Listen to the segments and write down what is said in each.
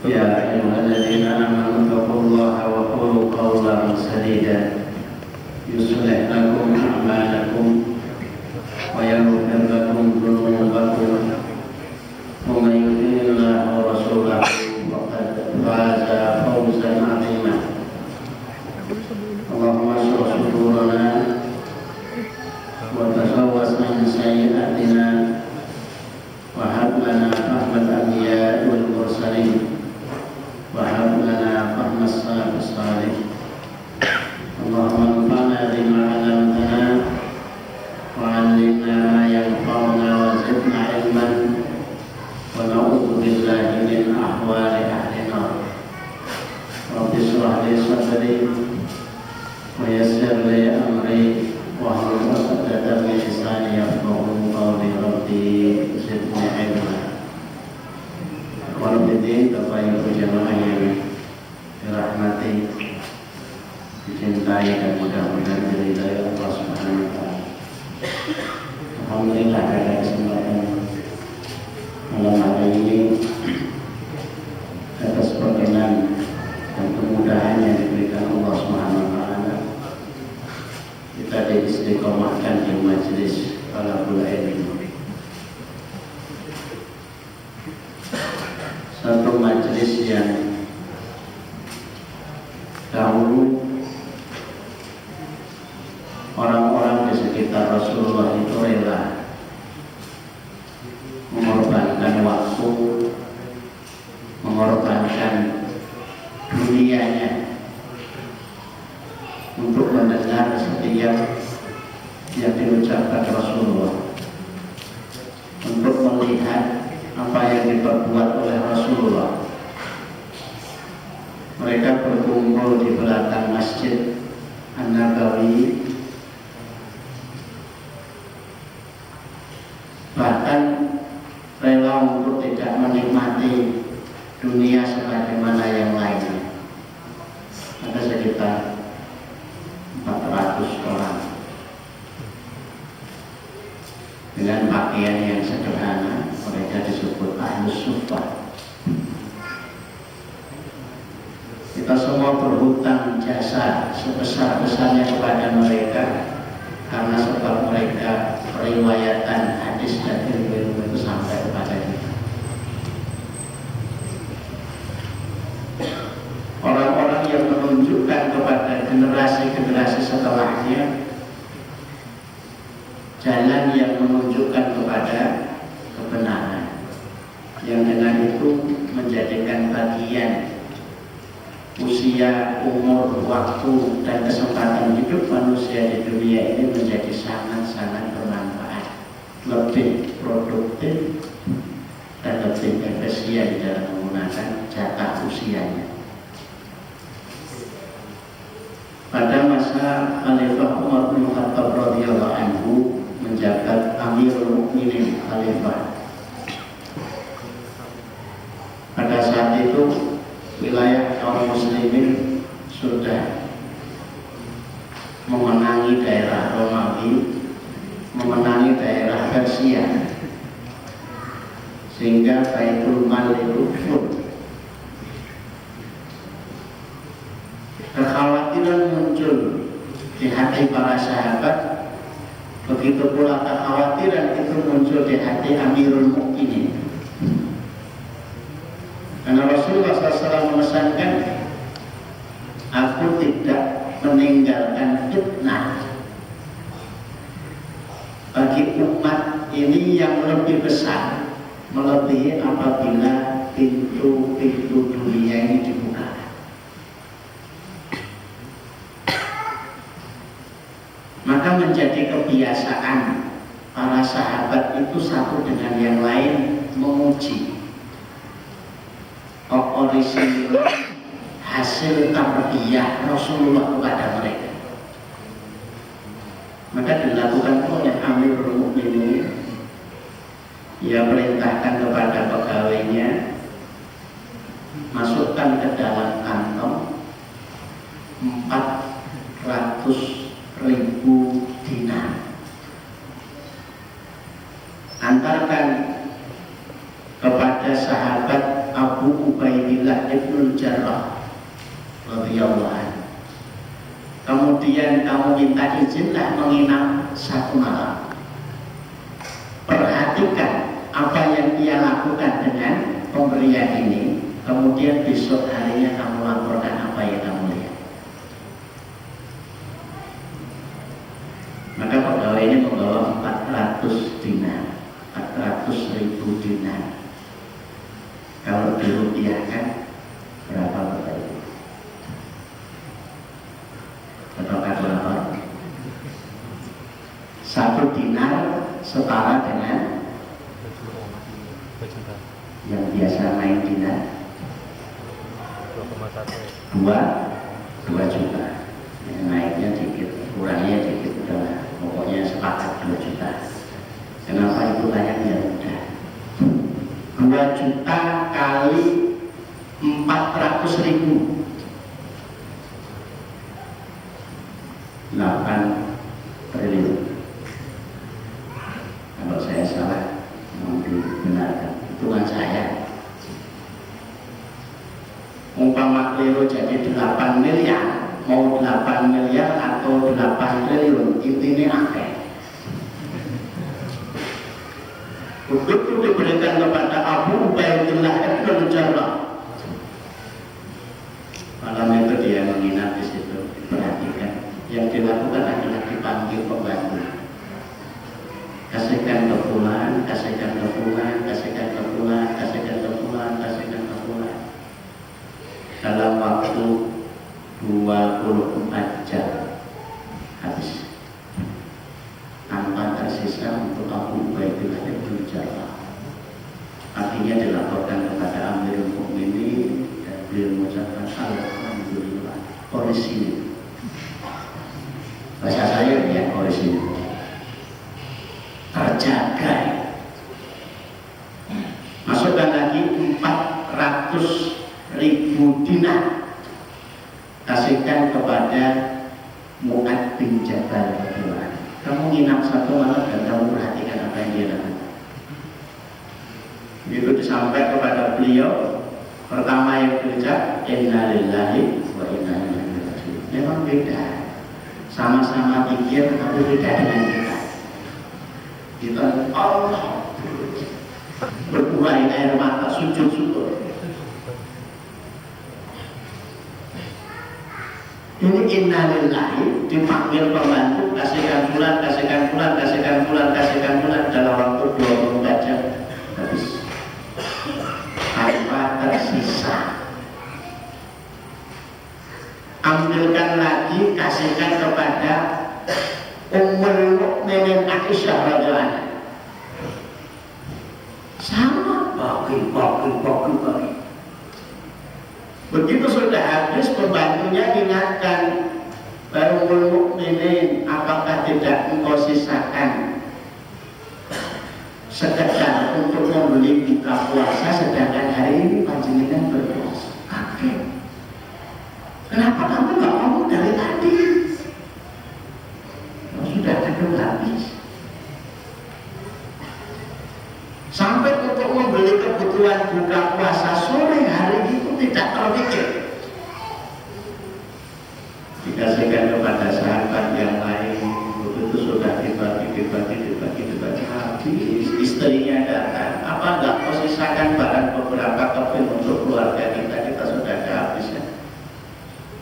يا أيها الذين آمنوا اتقوا الله وقولوا قولا سديدا يصلح لكم أعمالكم ويغفر لكم ذنوبكم ومن يطع الله ورسوله فقد فاز فوزا عظيما اللهم اشرح صدورنا وتجاوز عن سيئاتنا وهب لنا فهم الأنبياء والمرسلين وهب لنا فهم السلف الصالح اللهم انفعنا بما علمتنا وعلمنا ما ينفعنا وزدنا علما ونعوذ بالله من أحوال أهل النار رب اشرح لي صدري ويسر لي أمري واحلل عقدة من لساني يفقهوا قولي ربي زدني علما. Walaupun Bapak Ibu jamaah yang dirahmati, dicintai dan mudah-mudahan diridhai Allah Subhanahu wa taala. Alhamdulillah pada kesempatan malam hari ini atas perkenan dan kemudahan yang diberikan Allah Subhanahu wa taala kita diistiqomahkan di majelis talabul ilmi. Satu majelis yang dahulu orang-orang di sekitar Rasulullah itu rela mengorbankan waktu, mengorbankan dunianya untuk mendengar setiap yang diucapkan Rasulullah, untuk melihat apa yang diperbuat oleh Rasulullah. Mereka berkumpul di belakang Masjid An-Nabawi, bahkan rela untuk tidak menikmati dunia sebagaimana yang lainnya. Ada sekitar 400 orang dengan pakaian yang sederhana, mereka disebut Ahlus Suffah. Kita semua berhutang jasa sebesar-besarnya kepada mereka, karena sebab mereka periwayatan hadis dan ilmu itu sampai kepada kita. Orang-orang yang menunjukkan kepada generasi-generasi setelahnya jalan yang menunjukkan kepada kebenaran, yang dengan itu menjadikan bagian usia, umur, waktu, dan kesempatan hidup manusia di dunia ini menjadi sangat-sangat bermanfaat, lebih produktif dan lebih efisien dalam menggunakan jatah usianya. Pada masa Khalifah Umar bin Khattab radhiyallahu anhu menjabat Amirul Mukminin Khalifah, pada saat itu wilayah kaum muslimin sudah memenangi daerah Romawi, memenangi daerah Persia, sehingga Baitul Mal itu full. Kekhawatiran muncul di hati para sahabat, begitu pula kekhawatiran itu muncul di hati Amirul Mukminin. Karena Rasulullah SAW memesankan, aku tidak meninggalkan fitnah bagi umat ini yang lebih besar, melebihi apabila pintu-pintu dunia ini dibuka. Maka menjadi kebiasaan para sahabat itu satu dengan yang lain memuji orisinil hasil tarbiyah Rasulullah kepada mereka. Maka dilakukan oleh Amirul Mukminin, ia perintahkan kepada pegawainya, masukkan ke dalam kantong 400.000 dinar, antarkan kepada sahabat Abu Ubaidillah kamu minta izinlah menginap 1 malam. Perhatikan apa yang dia lakukan dengan pemberian ini, kemudian besok harinya kamu laporkan apa yang kamu lihat. Maka pegawai ini membawa 400 dinar, 400.000 dinar. Kalau dirupiahkan berapa Bapak Ibu? Berapa berapa? 1 dinar setara dengan yang biasa main dinar 2 juta. Yang naiknya dikit, kurangnya dikit, udah pokoknya sepakat 2 juta. Kenapa itu banyak? Ya udah, 2 juta kali 400.000, 8 triliun. Kalau saya salah, mohon dibenarkan, hitungan saya. Umpama keliru jadi 8 miliar, mau 8 miliar atau 8 triliun, intinya akeh. Begitu diberikan kepada Abu Ubaidillah bin Jarrah, malam itu dia menginap di situ. Perhatikan, yang dilakukan adalah dipanggil pembantu. Kasihkan ke fulan, kasihkan ke fulan, kasihkan ke fulan, kasihkan ke fulan, kasihkan ke fulan. Dalam waktu 24 jam habis, tanpa tersisa untuk Abu Ubaidillah bin Jarrah. Akhirnya dilaporkan kepada Amirul Mukminin dan beliau mengucapkan alhamdulillah. Polisi, bahasa saya ya, polisi terjaga. Masukkan lagi 400.000 dinar, kasihkan kepada Mu'ad bin Jabal radhiyallahu anhu. Kamu nginap 1 malam dan kamu perhatikan apa yang dia lakukan. Itu disampaikan kepada beliau. Pertama yang diucap, inna lillahi wa inna ilaihi raji'un. Memang beda, sama-sama pikir tapi beda dengan kita. Kita Allah berbuah air mata, sujud syukur. Ini innalillahi, dipanggil pembantu, kasihkan bulan, kasihkan bulan, kasihkan bulan, kasihkan bulan, dalam waktu 24 jam habis, tanpa tersisa. Ambilkan lagi, kasihkan kepada Ummul Mukminin Aisyah radhiyallahu anha. Sama, bagi. Begitu sudah habis, pembantunya ingatkan, Ummul Mukminin, apakah tidak engkau sisakan sekedar untuk membeli buka puasa, sedangkan hari ini panjenengan berpuasa? Kaget. Kenapa kamu nggak ngomong dari tadi? Sudah kadung habis. Sampai untuk membeli kebutuhan buka puasa sore hari itu tidak terpikir. Dikasihkan kepada sahabat yang lain, begitu sudah dibagi habis. Istrinya datang, apa enggak kau sisakan barang beberapa keping untuk keluarga kita sudah habisnya.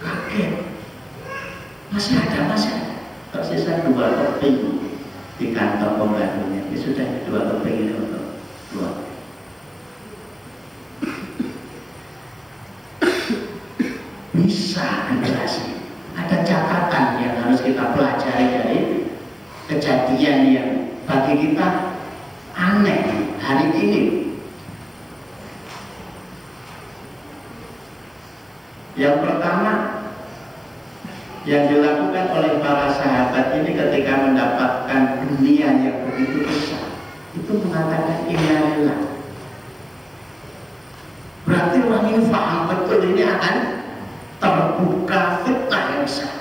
Kaget, masih ada, tersisa 2 keping di kantong pembantunya. Ya sudah, 2 keping ini untuk keluar. Bisa dijelasin. Ada catatan yang harus kita pelajari dari kejadian yang bagi kita aneh hari ini. Yang pertama yang dilakukan oleh para sahabat ini ketika mendapatkan dunia yang begitu besar, itu mengatakan innalillah. Berarti orang ini paham betul ini akan terbuka fitnah yang besar.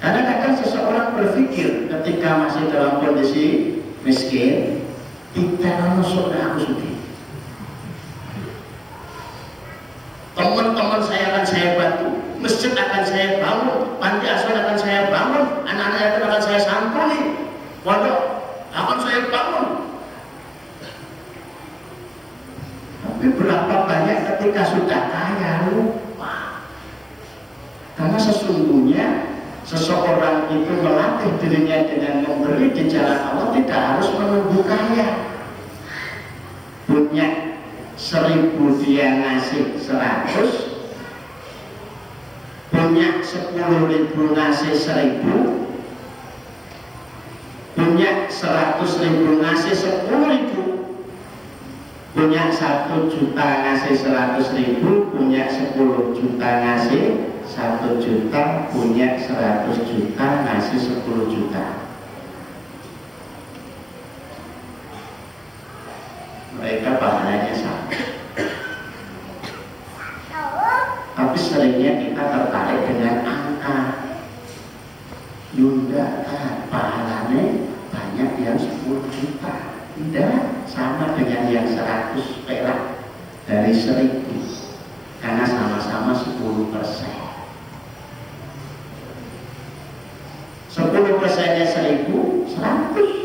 Kadang-kadang seseorang berpikir ketika masih dalam kondisi miskin, kita masuknya aku sudah. Teman-teman saya akan saya bantu, masjid akan saya bangun, panti asuhan akan Waduh, akan saya bangun. Tapi berapa banyak ketika sudah kaya lupa. Karena sesungguhnya seseorang itu melatih dirinya dengan memberi di jalan Allah tidak harus menunggu kaya. Punya 1.000 dia ngasih 100, punya 10.000 ngasih 1.000, punya 100.000 ngasih 10.000, punya 1 juta ngasih 100.000, punya 10 juta ngasih 1 juta, punya 100 juta ngasih 10 juta. Mereka pahalanya sama. Tapi seringnya kita tertarik dengan angka. Yunda kan pahalanya banyak yang 10 juta. Tidak, sama dengan yang 100 perak dari 1.000. Karena sama-sama 10%. 10%-nya 1.000, 100.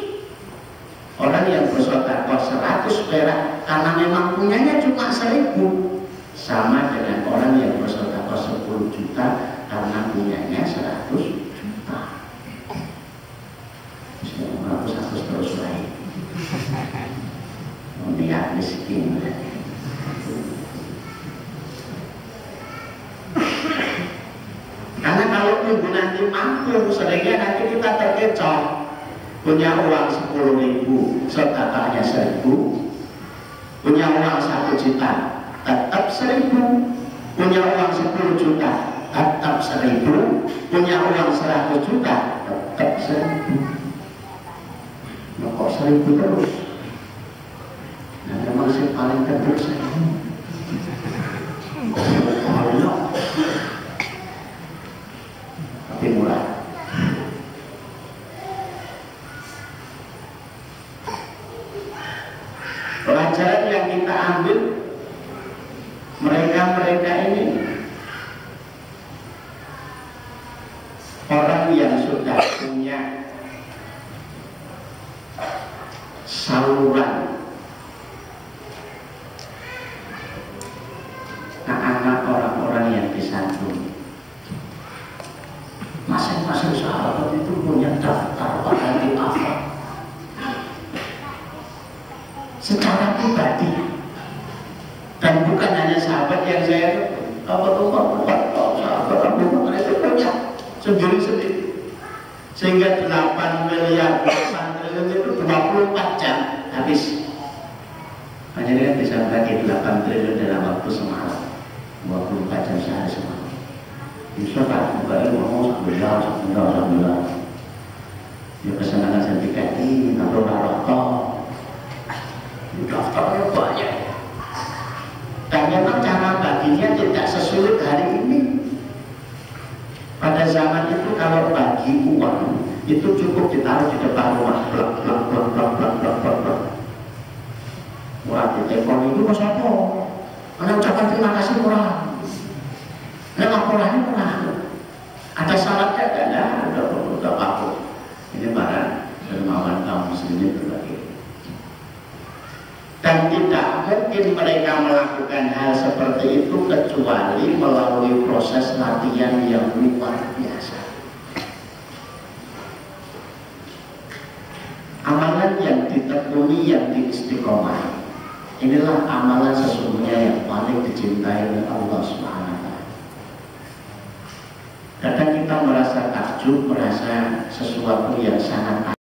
Orang yang bersedekah 100 perak karena memang punyanya cuma 1.000, sama dengan orang yang bersedekah 10 juta karena punyanya 100 juta. Aku terus lain. Niat miskin. Karena kalau tunggu nanti mampu, seringnya nanti kita terkecoh. Punya uang 10.000, sedekahnya 1.000. Punya uang 1 juta, tetap 1.000. Punya uang 10 juta, tetap 1.000. Punya uang 100 juta, tetap 1.000. Nah, kok 1.000 terus? Nah, memang sih paling kecil 1.000. Tapi murah. Pelajaran yang kita ambil, mereka ini orang yang sudah punya saluran anak-anak orang-orang yang disantuni. Masing-masing sahabat itu punya daftar pada apa secara pribadi, dan bukan hanya sahabat yang saya sahabat Abu Bakar itu punya sendiri-sendiri, sehingga 8 miliar 8 triliun itu 24 jam habis. Hanya dia bisa bagi 8 triliun dalam waktu semalam, 24 jam sehari semalam. Bisa tak bukan ngomong sambil ya kesenangan sentikan ini atau rokok. Daftarnya banyak, dan memang cara baginya tidak sesulit hari ini. Pada zaman itu kalau bagi uang itu cukup ditaruh di depan rumah, blok. Wah, di telepon itu mas apa? Mana ucapan terima kasih kurang? Nah, laporannya kurang. Ada syaratnya ada apa? Ini para dermawan kaum muslimin berbagi. Dan tidak mungkin mereka melakukan hal seperti itu kecuali melalui proses latihan yang luar biasa. Amalan yang ditekuni, yang diistiqomah, inilah amalan sesungguhnya yang paling dicintai oleh Allah Subhanahu wa Ta'ala. Kadang kita merasa takjub, merasa sesuatu yang sangat